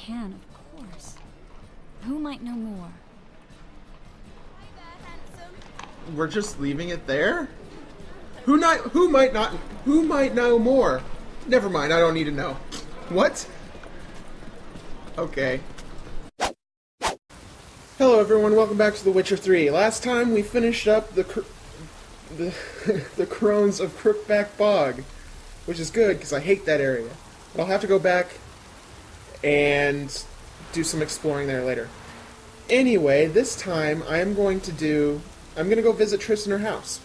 can, of course. Who might know more? We're just leaving it there? Who might know more? Never mind, I don't need to know. What? Okay. Hello everyone, welcome back to The Witcher 3. Last time we finished up the Crones of Crookback Bog, which is good because I hate that area. But I'll have to go back and do some exploring there later. Anyway, this time I'm going to go visit Triss in her house.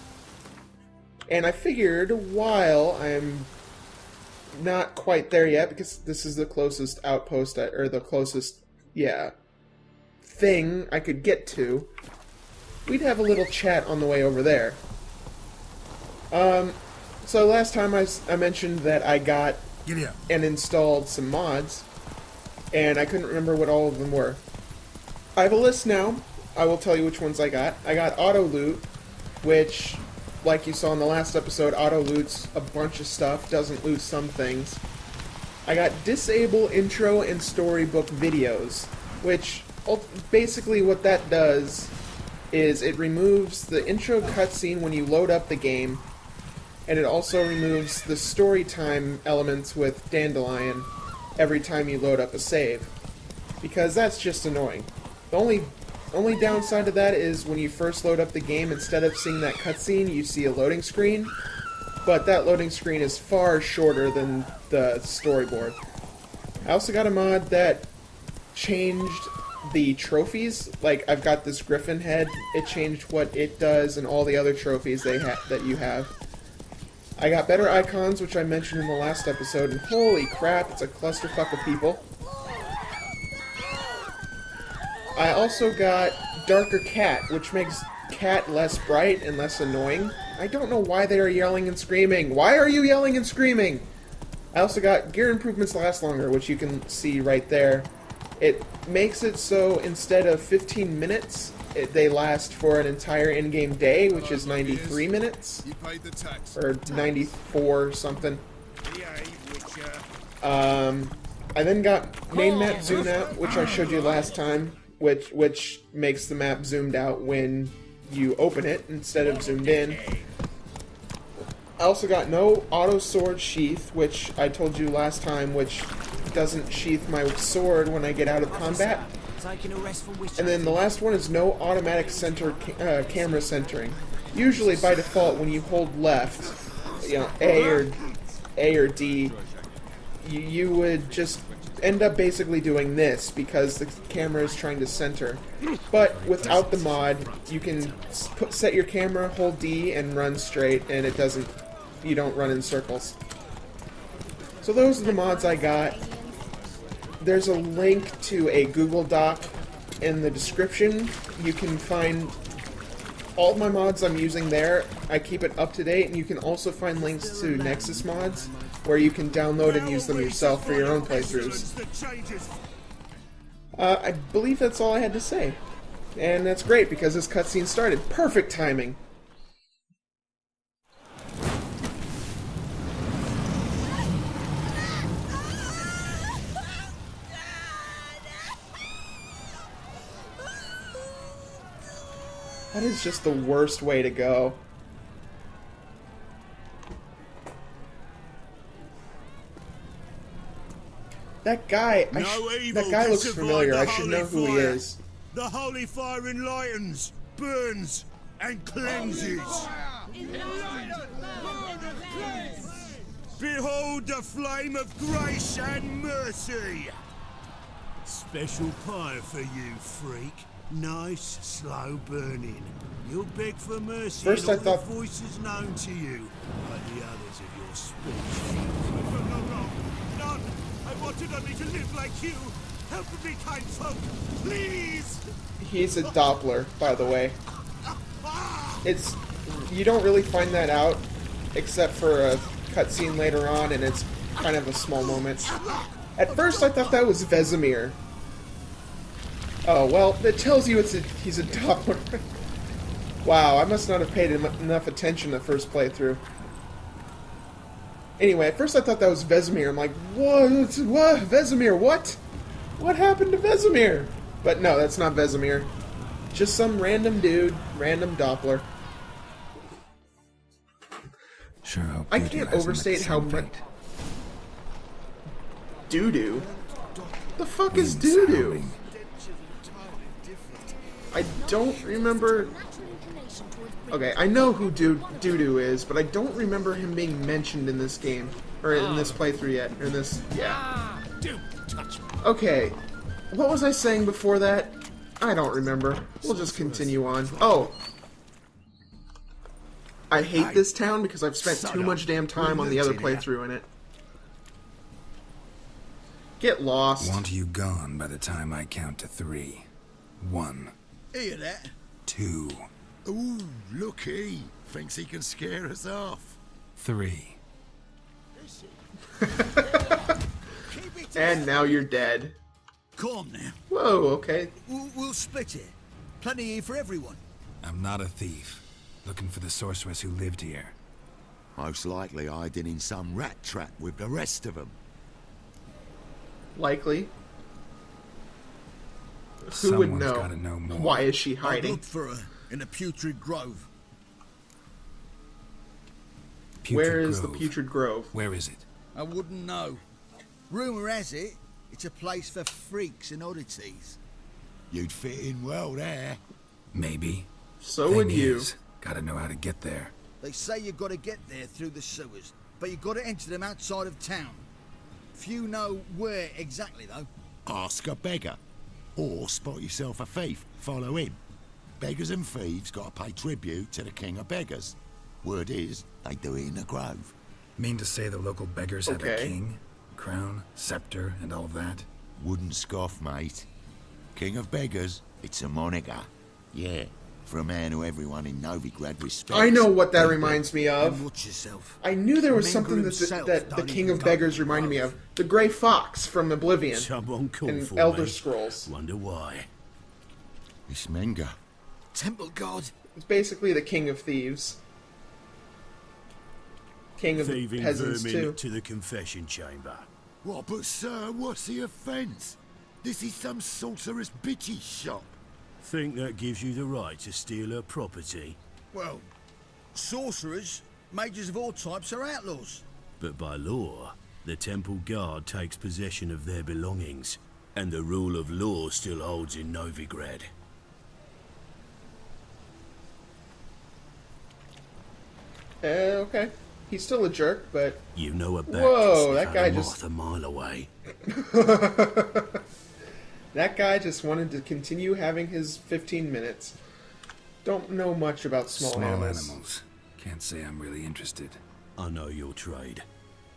And I figured while I'm not quite there yet, because this is the closest outpost, or the closest, thing I could get to, we'd have a little chat on the way over there. So last time I mentioned that I got and installed some mods, and I couldn't remember what all of them were. I have a list now. I will tell you which ones I got. I got auto loot, which, like you saw in the last episode, auto loots a bunch of stuff, doesn't loot some things. I got disable intro and storybook videos, which basically what that does is it removes the intro cutscene when you load up the game, and it also removes the story time elements with Dandelion every time you load up a save, because that's just annoying. The only downside to that is when you first load up the game, instead of seeing that cutscene, you see a loading screen, but that loading screen is far shorter than the storyboard. I also got a mod that changed the trophies. Like, I've got this griffin head, it changed what it does and all the other trophies that you have. I got better icons, which I mentioned in the last episode, and holy crap, it's a clusterfuck of people. I also got Darker Cat, which makes Cat less bright and less annoying. I don't know why they are yelling and screaming. Why are you yelling and screaming? I also got Gear Improvements Last Longer, which you can see right there. It makes it so instead of 15 minutes, they last for an entire in-game day, which is 93 minutes. Or 94 something. I then got Main Map Zoom Out, which I showed you last time, which makes the map zoomed out when you open it instead of zoomed in. I also got no auto sword sheath, which I told you last time, which doesn't sheath my sword when I get out of combat. And then the last one is no automatic camera centering. Usually by default when you hold left, A or D, you would just end up basically doing this because the camera is trying to center. But without the mod, you can set your camera, hold D, and run straight, and you don't run in circles. So those are the mods I got. There's a link to a Google Doc in the description. You can find all of my mods I'm using there. I keep it up to date, and you can also find links to Nexus mods, where you can download and use them yourself for your own playthroughs. I believe that's all I had to say. And that's great, because this cutscene started. Perfect timing! That is just the worst way to go. That guy, that guy looks familiar. I should know who he is. The holy fire enlightens, burns, and cleanses. Behold the flame of grace and mercy. Special pie for you, freak. Nice, slow burning. You'll beg for mercy. First I thought the voices known to you, like the others of your species. None. I wanted only to live like you. Help me, kind folk, please. He's a Doppler, by the way. You don't really find that out, except for a cutscene later on, and it's kind of a small moment. At first I thought that was Vesemir. Oh, well, it tells you he's a Doppler. Wow, I must not have paid enough attention the first playthrough. Anyway, at first I thought that was Vesemir. I'm like, what? Vesemir, what? What happened to Vesemir? But no, that's not Vesemir. Just some random dude, random Doppler. Sure hope I Doo-Doo can't hasn't overstate met how the same much... fate. Doo-doo? The fuck is Winds doo-doo? howling. I don't remember... Okay, I know who doo-doo is, but I don't remember him being mentioned in this game. Or in this playthrough yet. Or in this... yeah. Okay. What was I saying before that? I don't remember. We'll just continue on. Oh! I hate this town because I've spent too much damn time on the other playthrough in it. Get lost. Want you gone by the time I count to 3. 1. Hear that? 2. Ooh, looky. Thinks he can scare us off. 3. And now you're dead. Calm now. Whoa, okay. We'll split it. Plenty here for everyone. I'm not a thief. Looking for the sorceress who lived here. Most likely hiding in some rat trap with the rest of them. Likely. Who would Someone's know? gotta know more. Why is she I hiding? looked for her in the Putrid Grove. Putrid Where is the Grove. Putrid Grove? Where is it? I wouldn't know. Rumour has it, it's a place for freaks and oddities. You'd fit in well there. Maybe. So Thing would you. is, gotta know how to get there. They say you've got to get there through the sewers, but you've got to enter them outside of town. Few know where exactly, though. Ask a beggar. Or spot yourself a thief. Follow him. Beggars and thieves got to pay tribute to the king of beggars. Word is, they do it in the grove. Mean to say the local beggars have a Okay. king, crown, scepter, and all that? Wouldn't scoff, mate. King of beggars, it's a moniker. Yeah, for a man who everyone in Novigrad respects. I know what that Keep reminds it me of. and watch yourself. I knew there was Menger something himself that the don't King even of go Beggars to the reminded me grove. of. The Grey Fox from Oblivion Someone called and for Elder me. Scrolls. Wonder why. It's Menger. Temple God. It's basically the King of Thieves. King of the Thieving Peasants, vermin too. to the confession chamber. What, but sir, what's the offence? This is some sorcerer's bitchy shop. Think that gives you the right to steal her property? Well, sorcerers, mages of all types are outlaws. But by law, the temple guard takes possession of their belongings, and the rule of law still holds in Novigrad. Okay. He's still a jerk, but... You know a bat Whoa, can that sniff guy out a just- moth a mile away. That guy just wanted to continue having his 15 minutes. Don't know much about small animals. animals. Can't say I'm really interested. I know your trade.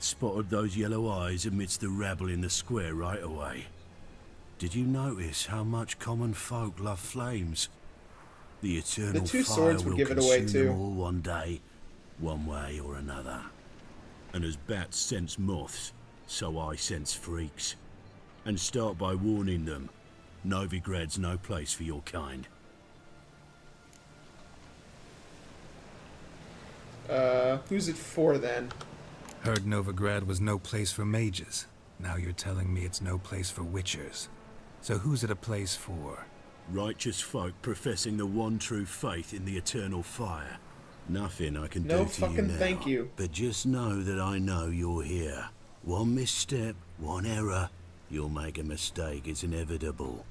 Spotted those yellow eyes amidst the rabble in the square right away. Did you notice how much common folk love flames? The eternal The two fire swords would will give it away, consume them too. all one day, one way or another. And as bats sense moths, so I sense freaks. And start by warning them, Novigrad's no place for your kind. Who's it for, then? Heard Novigrad was no place for mages. Now you're telling me it's no place for witchers. So who's it a place for? Righteous folk professing the one true faith in the eternal fire. Nothing I can No do to fucking you now, thank you. but just know that I know you're here. One misstep, one error, you'll make a mistake, it's inevitable.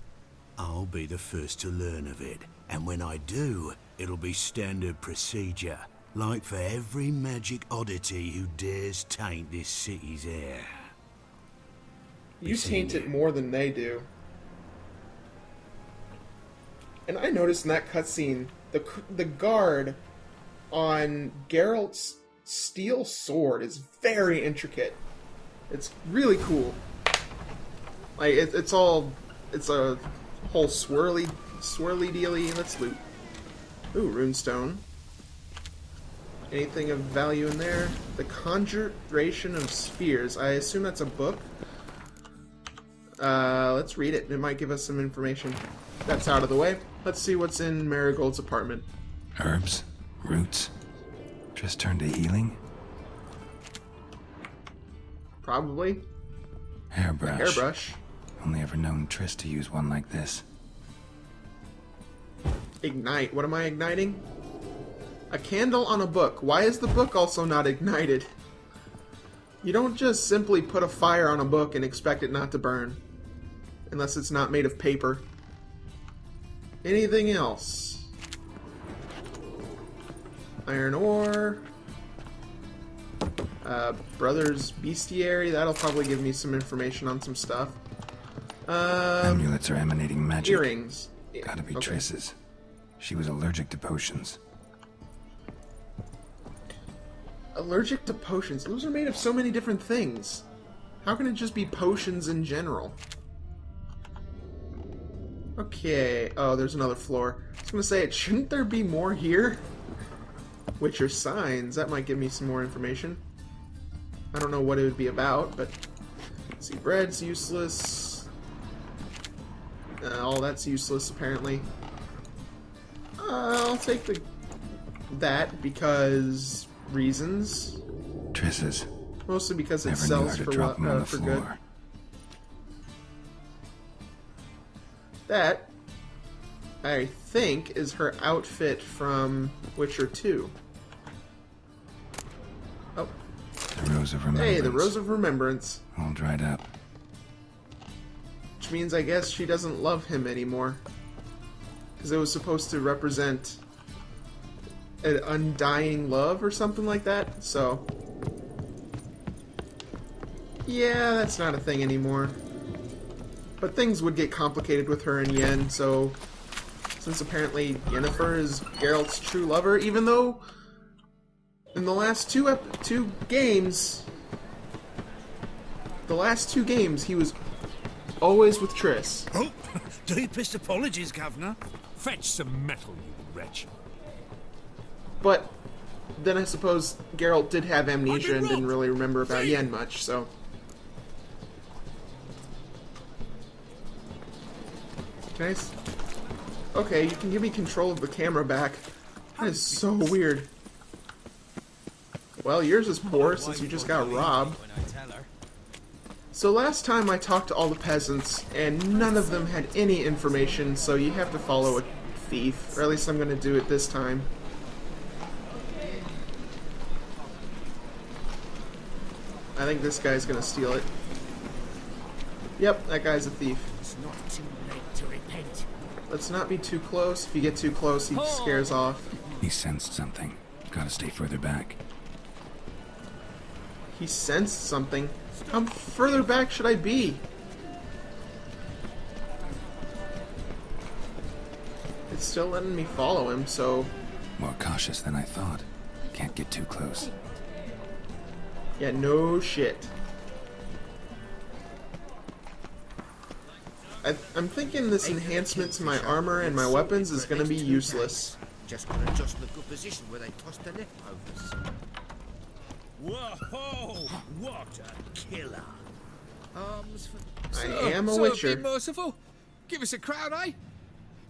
I'll be the first to learn of it, and when I do, it'll be standard procedure, like for every magic oddity who dares taint this city's air. You It's in taint it there. more than they do. And I noticed in that cutscene, the guard on Geralt's steel sword is very intricate. It's really cool. Like it's a whole swirly dealy. Let's loot. Ooh, runestone. Anything of value in there? The Conjuration of Spheres. I assume that's a book. Let's read it. It might give us some information. That's out of the way. Let's see what's in Merigold's apartment. Herbs? Roots? Just turned to healing? Probably. Hairbrush. Hairbrush. Only ever known Triss to use one like this. Ignite. What am I igniting? A candle on a book. Why is the book also not ignited? You don't just simply put a fire on a book and expect it not to burn. Unless it's not made of paper. Anything else? Iron ore. Brother's bestiary. That'll probably give me some information on some stuff. Amulets are emanating magic. Earrings. Gotta be Okay. Triss's. She was allergic to potions. Allergic to potions. Those are made of so many different things. How can it just be potions in general? Okay. Oh, there's another floor. I was gonna say, shouldn't there be more here? Witcher signs. That might give me some more information. I don't know what it would be about, but... Let's see, bread's useless. All that's useless, apparently. I'll take that because... reasons. Triss's. Mostly because it Never knew sells her to for drop them on the for floor. good. That, I think, is her outfit from Witcher 2. Oh, The Rose of Remembrance. hey, the Rose of Remembrance. All dried up. Which means I guess she doesn't love him anymore. Because it was supposed to represent an undying love or something like that, so... yeah, that's not a thing anymore. But things would get complicated with her and Yen, so... since apparently Yennefer is Geralt's true lover, even though... in the last two games... the last two games, he was always with Triss. Oh, deepest apologies, Governor. Fetch some metal, you wretch. But then I suppose Geralt did have amnesia and didn't really remember about Yen much, so... Nice. Okay, you can give me control of the camera back. That is so weird. Well, yours is poor since you just got robbed. So last time I talked to all the peasants, and none of them had any information, so you have to follow a thief. Or at least I'm going to do it this time. I think this guy's gonna steal it. Yep, that guy's a thief. It's not too late to repent. Let's not be too close. If you get too close, he scares off. He sensed something. Gotta stay further back. He sensed something. How further back should I be? It's still letting me follow him, so... More cautious than I thought. Can't get too close. yeah, no shit. I'm thinking this enhancement to my armor and my weapons is gonna be useless. Just gotta adjust the good position where they toss the leftovers. Whoa! What a killer! Arms for... I am a witcher. Be merciful. Give us a crown, eh?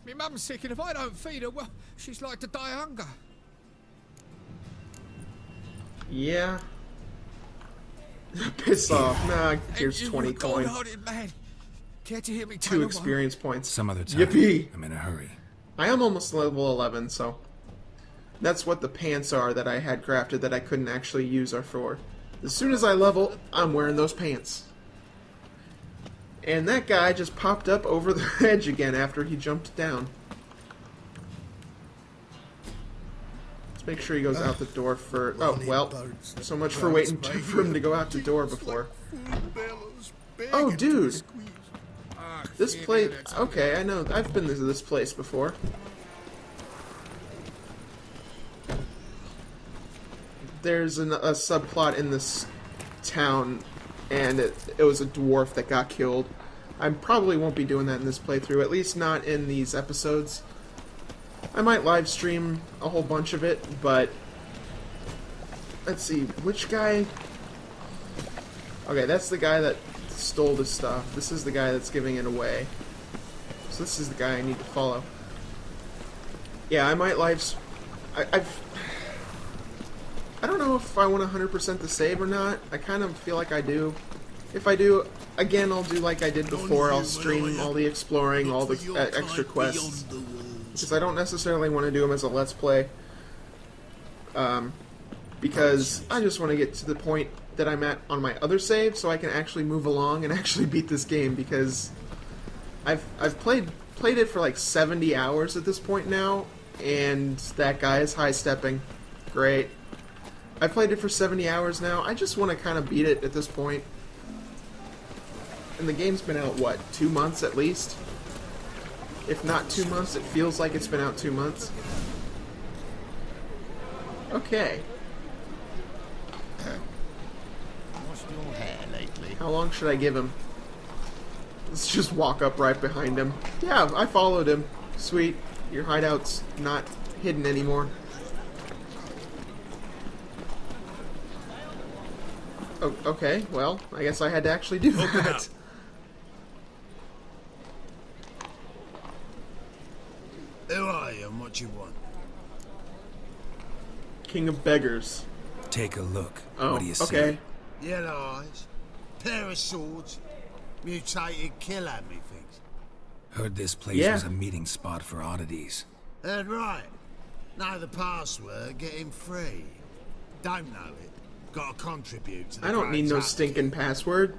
Me mum's sick, and if I don't feed her, well, she's like to die of hunger. Yeah. Piss off. Nah, here's You 20 coins. gold-hearted man. Care to hear me tell 2 her experience points. Some other time. Yippee! I'm in a hurry. I am almost level 11, so... that's what the pants are that I had crafted that I couldn't actually use are for. As soon as I level, I'm wearing those pants. And that guy just popped up over the edge again after he jumped down. Let's make sure he goes out the door for... oh, well. So much for waiting for him to go out the door before. Oh, dude! This place... okay, I know. I've been to this place before. There's a subplot in this town, and it was a dwarf that got killed. I probably won't be doing that in this playthrough, at least not in these episodes. I might live stream a whole bunch of it, but... let's see, which guy... okay, that's the guy that stole the stuff. This is the guy that's giving it away. So this is the guy I need to follow. Yeah, I might I don't know if I want 100% the save or not. I kind of feel like I do. If I do, again, I'll do like I did before. I'll stream all the exploring, all the extra quests. Because I don't necessarily want to do them as a Let's Play. Because I just want to get to the point that I'm at on my other save so I can actually move along and actually beat this game, because I've played it for like 70 hours at this point now, and that guy is high-stepping. Great. I played it for 70 hours now. I just want to kind of beat it at this point. And the game's been out, what, 2 months at least? If not 2 months, it feels like it's been out 2 months. Okay. What's your hair lately? How long should I give him? Let's just walk up right behind him. Yeah, I followed him. Sweet. Your hideout's not hidden anymore. Oh, okay, well, I guess I had to actually do that. Who are you and what you want? King of Beggars. Take a look. Oh, What do you see? okay. Yellow eyes, pair of swords, mutated killer me things. Heard this place Yeah. was a meeting spot for oddities. Heard right. Know the password, get him free. Don't know it. Gotta contribute to the I don't need no Chapter. stinking password.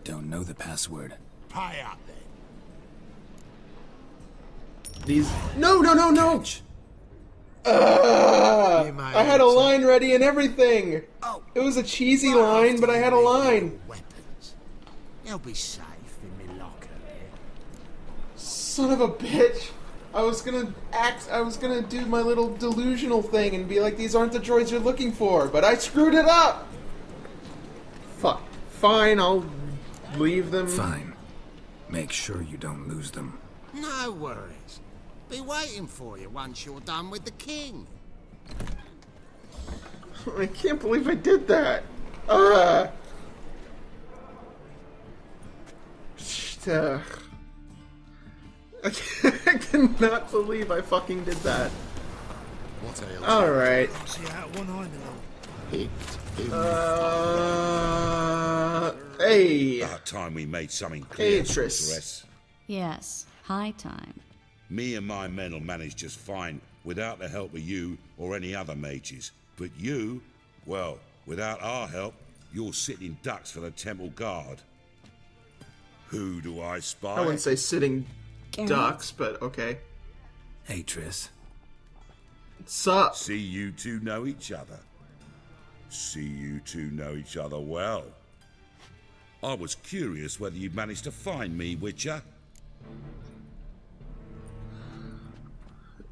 Don't know the password. Pay up then. These... No! Catch. I had a line ready and everything! Oh, It was a cheesy line, but I had a line. Weapons. They'll be safe in me locker here. Son of a bitch. I was gonna do my little delusional thing and be like, these aren't the droids you're looking for, but I screwed it up! Fuck. Fine, I'll leave them. Fine. Make sure you don't lose them. No worries. Be waiting for you once you're done with the king. I can't believe I did that. I cannot believe I fucking did that. What else? Alright. See out one eye, my lord. Hey. About time we made something clear, Hey, Triss. sorceress. Yes, high time. Me and my men will manage just fine without the help of you or any other mages. But you, well, without our help, you're sitting ducks for the temple guard. Who do I spy? I wouldn't say sitting Garrett? ducks, but okay. Hey, Triss. Sup? See you two know each other. See you two know each other well. I was curious whether you'd managed to find me, Witcher.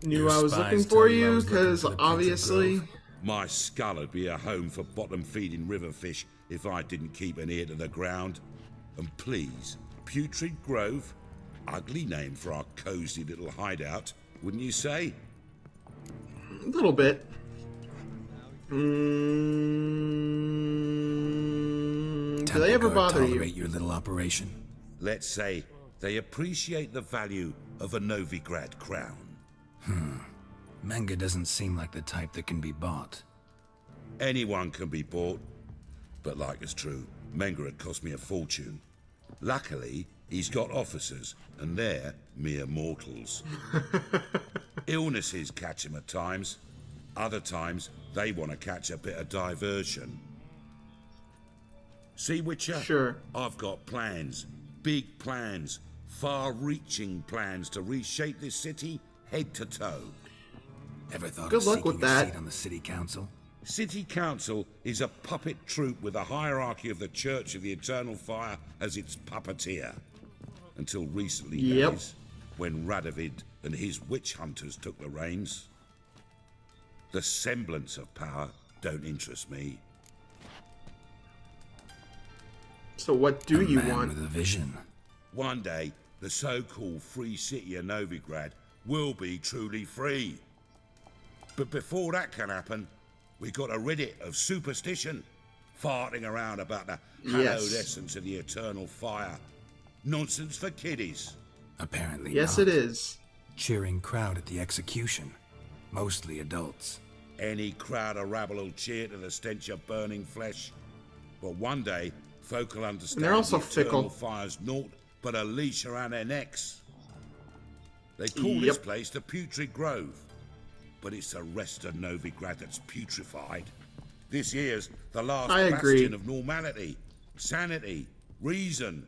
Knew Your I was spies looking tell for you I you, was looking because for the Prince of obviously... Grove. My skull would be a home for bottom-feeding river fish if I didn't keep an ear to the ground. And please, Putrid Grove, ugly name for our cozy little hideout, wouldn't you say? A little bit. Do they ever Temple guard bother tolerate you? your little operation? Let's say they appreciate the value of a Novigrad crown. Menga doesn't seem like the type that can be bought. Anyone can be bought, but like it's true, Menga had cost me a fortune. Luckily, he's got officers, and they're mere mortals. Illnesses catch him at times. Other times, they want to catch a bit of diversion. See, Witcher? Sure. I've got plans. Big plans. Far-reaching plans to reshape this city head to toe. Ever thought Good of luck seeking with a that. seat on the city council? City Council is a puppet troupe with a hierarchy of the Church of the Eternal Fire as its puppeteer. Until recently, Yep. that is, when Radovid and his witch hunters took the reins. The semblance of power don't interest me. So what do A you man want? with a vision. One day, the so-called free city of Novigrad will be truly free. But before that can happen, we got to rid it of superstition, farting around about the hallowed Yes. essence of the eternal fire. Nonsense for kiddies. Apparently Yes, not. it is. Cheering crowd at the execution. Mostly adults. Any crowd of rabble will cheer to the stench of burning flesh. But one day, Folk will understand they're also the eternal fickle. fire's naught but a leash around their necks. They call this place the Putrid Grove, but it's the rest of Novigrad that's putrefied. This here's the last bastion of normality, sanity, reason.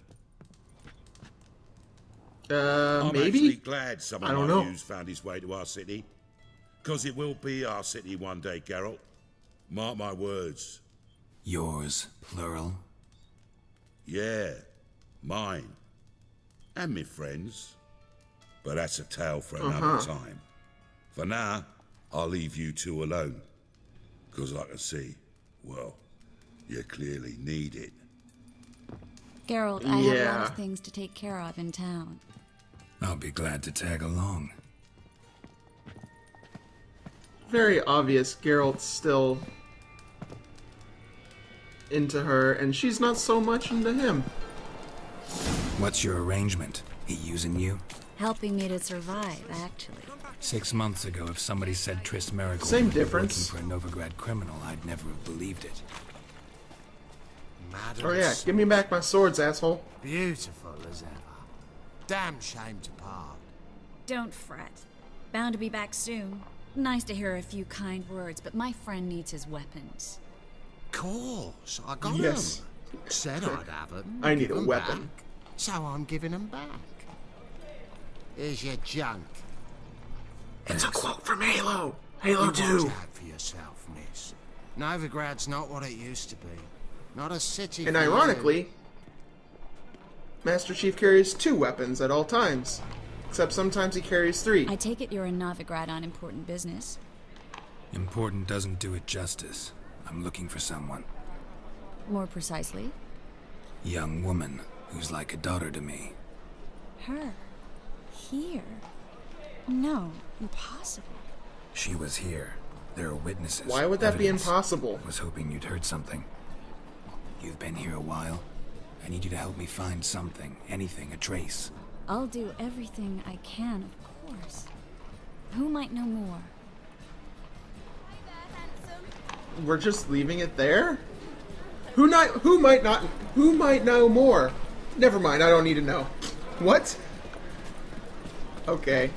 I'm maybe? actually glad someone I don't like know. you's found his way to our city. Because it will be our city one day, Geralt. Mark my words. Yours, plural. Yeah, mine. And me friends. But that's a tale for another time. For now, I'll leave you two alone. Because I can see, well, you clearly need it. Geralt, I have a lot of things to take care of in town. I'll be glad to tag along. Very obvious Geralt's still into her, and she's not so much into him. What's your arrangement? He using you? Helping me to survive, actually. 6 months ago, if somebody said Triss Merigold Same was difference. working for a Novigrad criminal, I'd never have believed it. Oh yeah, give me back my swords, asshole. Beautiful as ever. Damn shame to part. Don't fret. Bound to be back soon. Nice to hear a few kind words, but my friend needs his weapons. Course, I got Yes. 'em. Said I'd have 'em. I need give a 'em weapon. back. So I'm giving 'em back. Here's your junk. It's a quote from Halo. Halo 2. Watch out for yourself, miss. Novigrad's not what it used to be. Not a city. And for you. ironically, Master Chief carries 2 weapons at all times. Except sometimes he carries 3. I take it you're in Novigrad on important business. Important doesn't do it justice. I'm looking for someone. More precisely? Young woman who's like a daughter to me. Her. Here. No, impossible. She was here. There are witnesses. Why would that be evidence. impossible? I was hoping you'd heard something. You've been here a while. I need you to help me find something, anything, a trace. I'll do everything I can, of course. Who might know more? We're just leaving it there? Who might know more? Never mind, I don't need to know. What? Okay.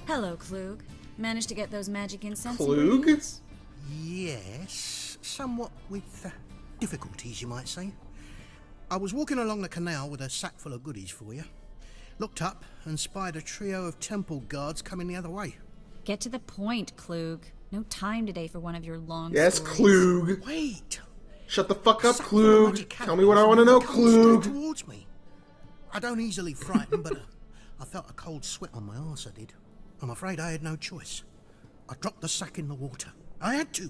Hello, Klug. Managed to get those magic incense Klug? ingredients? Yes, somewhat with difficulties, you might say. I was walking along the canal with a sack full of goodies for you. Looked up and spied a trio of temple guards coming the other way. Get to the point, Klug. No time today for one of your long Yes, stories. Klug. Wait! Shut the fuck up, Sack full of Klug. magic Tell me what I want to know, cannons come straight Klug. towards me. I don't easily frighten, but I felt a cold sweat on my arse, I did. I'm afraid I had no choice. I dropped the sack in the water. I had to.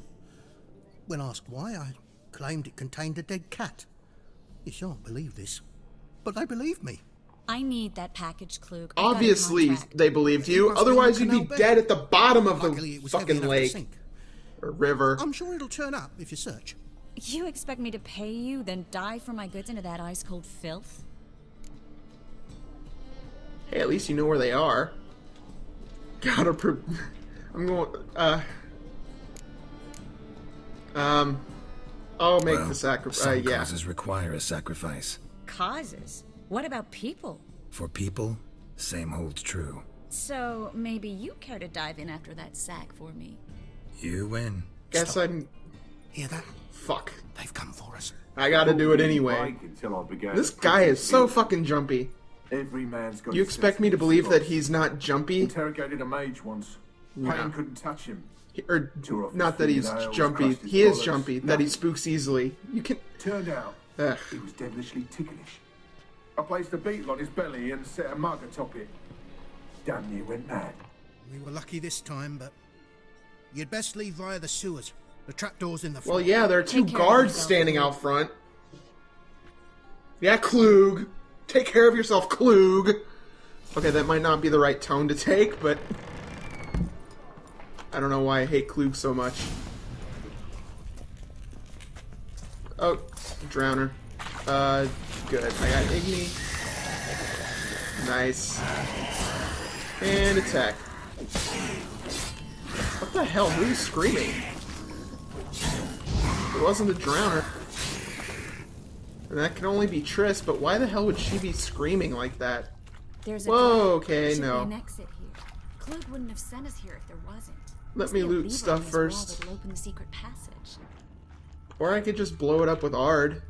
When asked why, I claimed it contained a dead cat. You shan't believe this, but they believed me. I need that package, Klug. I've got a Obviously, contract. they believed you. Otherwise, you'd be dead at the bottom of Luckily, it the was heavy fucking enough to lake sink. or river. I'm sure it'll turn up if you search. You expect me to pay you, then dive for my goods into that ice-cold filth? Hey, at least you know where they are. Gotta I'm going, I'll make the sacrifice, Some yeah. causes require a sacrifice. Causes? What about people? For people, same holds true. So, maybe you care to dive in after that sack for me? You win. Guess I'm... Hear that? Fuck. They've come for us. I gotta do it anyway. This guy is so fucking jumpy. Every man's got You his expect me to sense of believe that spot. he's not jumpy? Interrogated a mage once. Yeah. Payne couldn't touch him. Or, Tore off his not that he's fingernails, jumpy. crushed his He is bollocks. jumpy. That he spooks easily. You can... Turned out, Ugh. he was devilishly ticklish. I placed a beetle on his belly and set a mug atop it. Damn near went mad. We were lucky this time, but you'd best leave via the sewers. The trapdoor's in the front. Well, yeah, there are 2 Take care of guards yourself. standing out front. Yeah, Klug. Take care of yourself, Klug. Okay, that might not be the right tone to take, but... I don't know why I hate Klug so much. Oh, drowner. Good. I got Igni. Nice. And attack. What the hell? Who's screaming? It wasn't a drowner. And that can only be Triss, but why the hell would she be screaming like that? There's a Whoa, okay, Should be no. an exit here. Klug wouldn't have sent us here if there wasn't. Let me loot stuff first. That'll open the secret passage. Or I could just blow it up with Ard.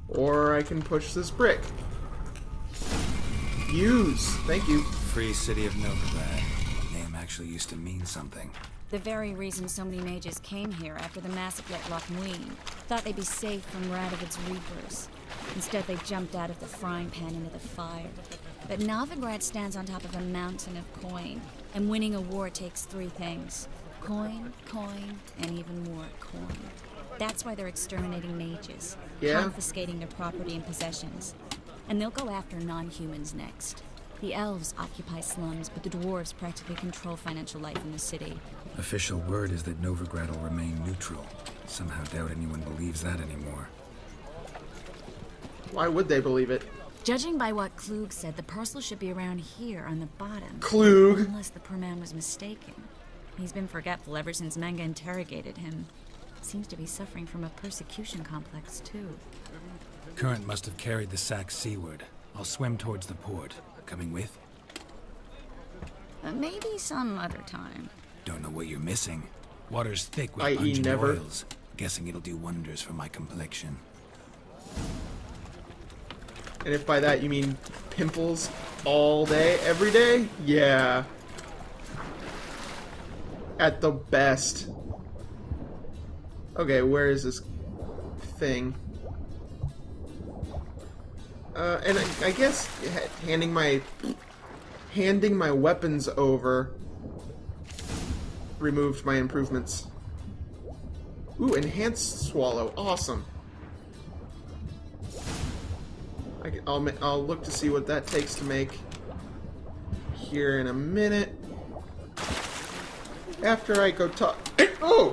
Or I can push this brick. Use. Thank you. Free City of Novigrad. The name actually used to mean something. The very reason so many mages came here after the massacre at Loch Muin. Thought they'd be safe from Radovid's reapers. Instead, they jumped out of the frying pan into the fire. But Novigrad stands on top of a mountain of coin, and winning a war takes three things. Coin, coin, and even more coin. That's why they're exterminating mages, confiscating their property and possessions. And they'll go after non-humans next. The elves occupy slums, but the dwarves practically control financial life in the city. Official word is that Novigrad will remain neutral. Somehow doubt anyone believes that anymore. Why would they believe it? Judging by what Klug said, the parcel should be around here on the bottom. Klug! Unless the poor man was mistaken. He's been forgetful ever since Manga interrogated him. Seems to be suffering from a persecution complex, too. Current must have carried the sack seaward. I'll swim towards the port. Coming with? Maybe some other time. Don't know what you're missing. Water's thick with I.e. pungent never. oils. Guessing it'll do wonders for my complexion. And if by that you mean pimples all day, every day? Yeah. At the best. Okay, where is this thing? And I guess handing my weapons over removed my improvements. Ooh, enhanced swallow, awesome. I'll look to see what that takes to make here in a minute. After I go talk. Oh.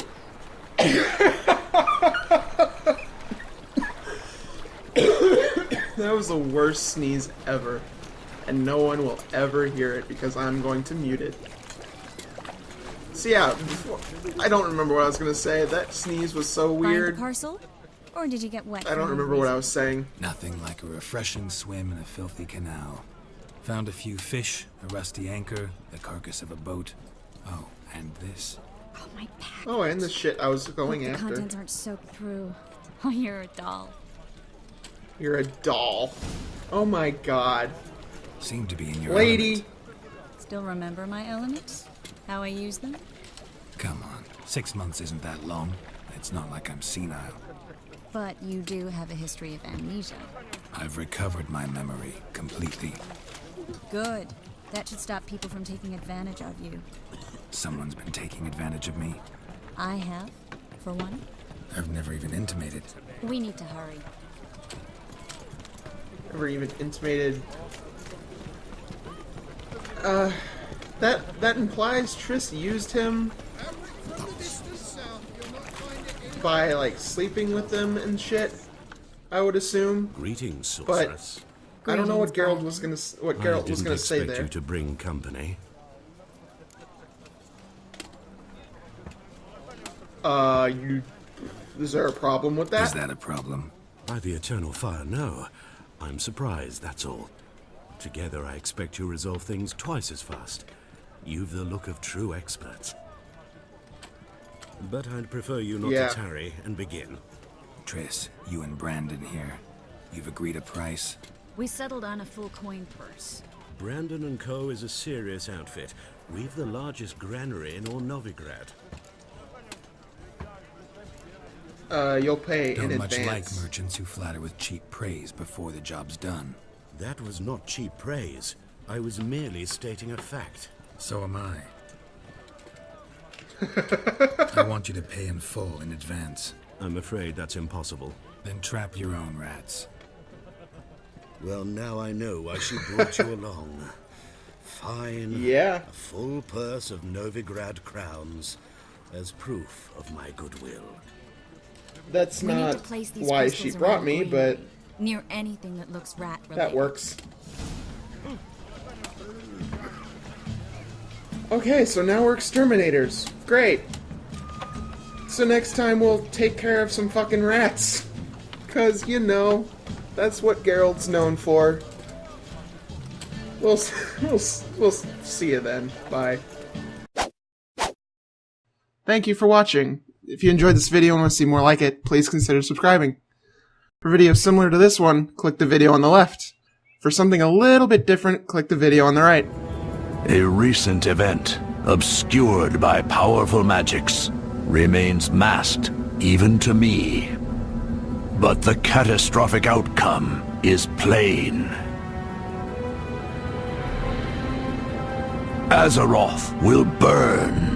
That was the worst sneeze ever, and no one will ever hear it because I'm going to mute it. So yeah, I don't remember what I was going to say. That sneeze was so weird. Find the parcel? Or did you get wet? I don't remember what I was saying. Nothing like a refreshing swim in a filthy canal. Found a few fish, a rusty anchor, the carcass of a boat. Oh, and this. Oh, my pack. Oh, and the shit I was going Hope after. the contents aren't soaked through. Oh, you're a doll. You're a doll. Oh my god. Seem to be in your lady. element. Still remember my elements? How I use them? Come on, 6 months isn't that long. It's not like I'm senile. But you do have a history of amnesia. I've recovered my memory completely. Good. That should stop people from taking advantage of you. Someone's been taking advantage of me. I have, for one. I've never even intimated. We need to hurry. Never even intimated. That implies Triss used him by like sleeping with them and shit. I would assume. Greetings, sorceress. But I don't know what Geralt was gonna say there. I didn't expect you to bring company. Is there a problem with that? Is that a problem? By the eternal fire, no. I'm surprised, that's all. Together, I expect to resolve things twice as fast. You've the look of true experts. But I'd prefer you not to tarry and begin. Triss, you and Brandon here. You've agreed a price? We settled on a full coin purse. Brandon & Co. is a serious outfit. We've the largest granary in all Novigrad. You'll pay in Don't much advance. like merchants who flatter with cheap praise before the job's done. That was not cheap praise. I was merely stating a fact. So am I. I want you to pay in full in advance. I'm afraid that's impossible. Then trap your own rats. Well, now I know why she brought you along. Fine. Yeah. A full purse of Novigrad crowns as proof of my goodwill. That's We need not to place these why crystals she brought around me, Greenway, but near anything that looks rat-related. that works. Okay, so now we're exterminators. Great. So next time we'll take care of some fucking rats. 'Cause, you know, that's what Geralt's known for. We'll see you then. Bye. Thank you for watching. If you enjoyed this video and want to see more like it, please consider subscribing. For videos similar to this one, click the video on the left. For something a little bit different, click the video on the right. A recent event, obscured by powerful magics, remains masked even to me. But the catastrophic outcome is plain. Azeroth will burn.